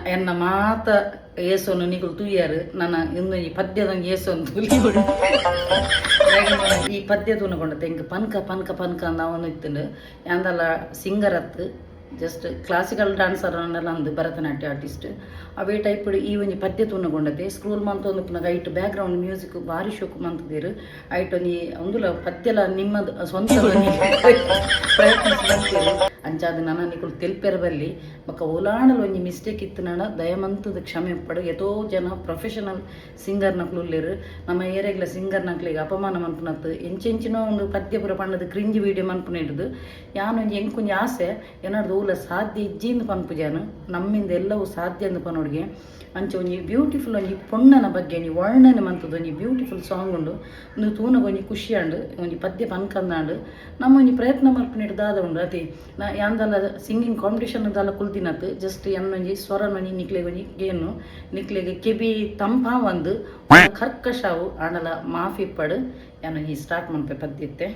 ಎನ್ನ ಮಾತ ಏಸೋನು ನಿಗುಲು ತೂಯಾರು ನನ್ನ ಇನ್ನು ಈ ಪದ್ಯದಂಗೆ ಏಸೋನು ತೂಲಿ ಈ ಪದ್ಯ ತೂನಗೊಂಡತೆ ಇಂಕ ಪನ್ಕ ಪನ್ಕ ಪನ್ಕ ಅಂದ ಅವನು ಇತ್ತು ಯಾಂದಲ್ಲ ಸಿಂಗರ್ ಅತ್ತು ಜಸ್ಟ್ ಕ್ಲಾಸಿಕಲ್ ಡ್ಯಾನ್ಸರ್ ಅನ್ನೆಲ್ಲ ಅಂದು ಭರತನಾಟ್ಯ ಆರ್ಟಿಸ್ಟ್ ಅವೇ ಟೈಪ್ ಈ ಒಂಜಿ ಪದ್ಯ ತೂನಗೊಂಡತೆ ಸ್ಕ್ರೂಲ್ ಮಂತೊಂದು ಪುನಃ ಐಟ್ ಬ್ಯಾಕ್ ಗ್ರೌಂಡ್ ಮ್ಯೂಸಿಕ್ ಭಾರಿ ಶೋಕು ಮಂತದೇರು ಐಟ್ ಒಂಜಿ ಒಂದುಲ ಪದ್ಯಲ ನಿಮ್ಮದು ಸ್ವಂತ ಪ್ರಯತ್ನಿಸಿದಂತೇರು ಅಂಚಾದ ನನ್ನ ನಿಕುಲು ತೆಲ್ಪೆರ ಬಲ್ಲಿ ಬೊಕ್ಕ ಓಲಾಣಲು ಒಂಜಿ ಮಿಸ್ಟೇಕ್ ಇತ್ತು ನಾನ ದಯಮಂತದ ಕ್ಷಮೆ ಪಡು ಎತೋ ಜನ ಪ್ರೊಫೆಷನಲ್ ಸಿಂಗರ್ ನಕ್ಲು ಉಲ್ಲೇರು ನಮ್ಮ ಏರಿಯಾಗ್ಲ ಸಿಂಗರ್ ನಕ್ಲಿಗೆ ಅಪಮಾನ ಮನ್ಪುನತ್ತು ಎಂಚೆಂಚಿನೋ ಒಂದು ಪದ್ಯ ಪುರ ಪಂಡದು ಕ್ರಿಂಜ್ ವಿಡಿಯೋ ಮನ್ಪುನ ಹಿಡಿದು ಯಾನೊಂಜಿ ಎಂಕೊಂಜಿ ಆಸೆ ಏನಾರ್ದು ಊಲ ಸಾಧ್ಯ ಇಜ್ಜಿಂದು ಪನ್ಪುಜಾನು ನಮ್ಮಿಂದ ಎಲ್ಲವೂ ಸಾಧ್ಯ ಅಂದು ಪನೋಡಿಗೆ ಅಂಚ ಒಂಜಿ ಬ್ಯೂಟಿಫುಲ್ ಒಂಜಿ ಪೊಣ್ಣನ ಬಗ್ಗೆ ಒಂಜಿ ವರ್ಣನೆ ಮಂತದ ಒಂಜಿ ಬ್ಯೂಟಿಫುಲ್ ಸಾಂಗ್ ಉಂಡು ಒಂದು ತೂನಗ ಒಂಜಿ ಖುಷಿ ಆಂಡು ಒಂಜಿ ಪದ್ಯ ಪನ್ಕಂದಾಂಡು ನಮ್ಮ ಒಂಜಿ ಪ್ರಯತ್ನ ಮಲ್ಪುನಿಟ್ಟು ದಾದ ಉಂಡು ಅತಿ ನಾ ಯಾಂದಲ್ಲ ಸಿಂಗಿಂಗ್ ಕಾಂಪಿಟೇಷನ್ದಲ್ಲ ಕುಲ್ತಿನತ್ತು ಜಸ್ಟ್ ಎನ್ನೊಂಜಿ ಸ್ವರನೊಂಜಿ ನಿಕ್ಲೆಗೆ ಒಂಜಿ ಗೇನು ನಿಕ್ಲೆಗೆ ಕೆಬಿ ತಂಪ ಒಂದು ಕರ್ಕಶಾವು ಆಂಡಲ ಮಾಫಿ ಪಡು ಯಾನೊಂಜಿ ಸ್ಟಾರ್ಟ್ ಮನ್ಪೆ ಪದ್ಯತ್ತೆ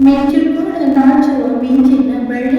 ಮೆಚ್ಚು ಕೂಡ ನಾಚುವ ಮಿಂಚಿನ ಬಳ್ಳಿ